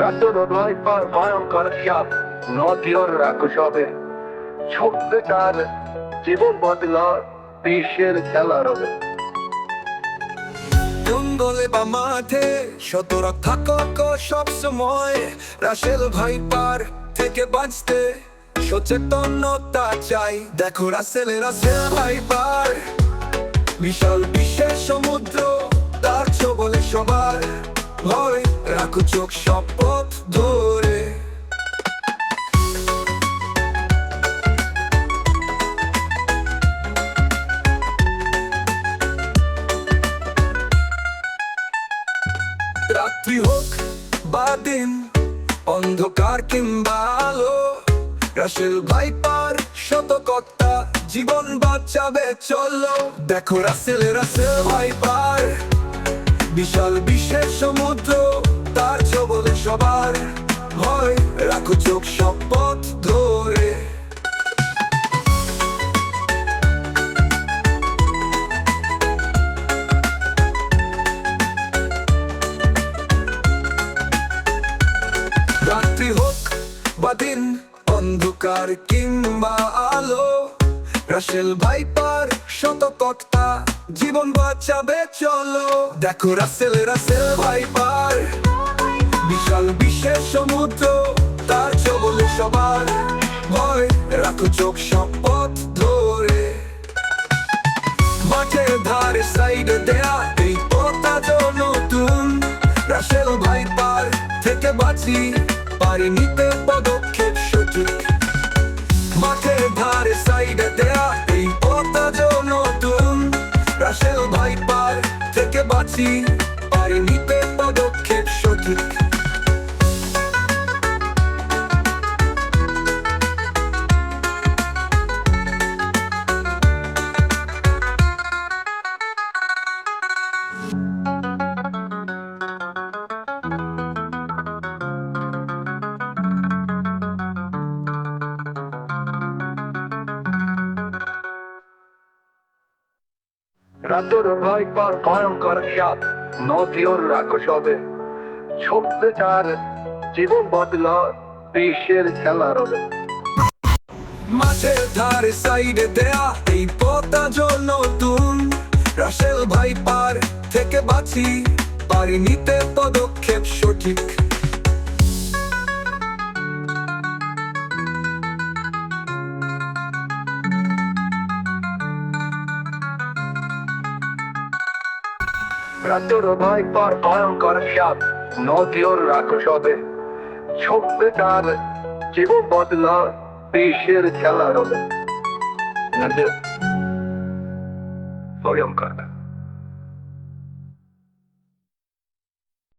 রাতের নয় পর ভয়ঙ্কর সাপ নদীর রাক্ষস হবে ছুটবে তার জীবন বদলার বিশ্বের খেলা হবে। জঙ্গলে বা মাঠে সতর্ক থাকো সব সময়। রাসেল ভাইপার থেকে বাঁচতে সচেতনতা চাই। দেখো রাসেল ভাইপার, বিশাল বিশ্বের সমুদ্র, তার বলে সবার ভয়। রাখো চোখ সব পথ ধরে। রাত্রি হোক বা দিন, অন্ধকার কিংবা আলো, রাসেল ভাইপার সতর্কতা জীবন বাঁচাবে চলো। দেখো রাসেল ভাইপার, বিশাল বিশ্বের সমুদ্র, তার বলে সবার ভয়। রাখো চোখ সব পথ ধরে। রাত্রি হোক বা দিন, অন্ধকার কিংবা আলো, রাসেল ভাইপার সতর্কতা জীবন বাঁচাবে চলো। দেখো রাসেল ভাইপার, বিশাল বিশ্বের সমুদ্র, তার বলে সবার ভয়। রাখো চোখ সব পথ ধরে। মাঠের ধারে সাইডে দেয়া এই পথটা নতুন। রাসেল ভাইপার থেকে বাঁচি, পারি নিতে পদক্ষেপ সঠিক। মাঠের ধারে সাইডে দেয়া এই পথটা নতুন। রাসেল ভাইপার থেকে বাঁচি, পারি নিতে পদক্ষেপ সঠিক। রাতের ভয় পর ভয়ঙ্কর সাপ নদীর রাক্ষস হবে ছুটবে তার জীবন বদলার বিশ্বের খেলা হবে। মাঠের ধারে সাইডে দেয়া এই পথটা নতুন। রাসেল ভাইপার থেকে বাঁচি, পারি নিতে পদক্ষেপ সঠিক। রাতের ভয় পর ভয়ঙ্কর সাপ নদীর রাক্ষস হবে ছুটবে তার জীবন বদলার বিশ্বের খেলা হবে। ভয়ঙ্কর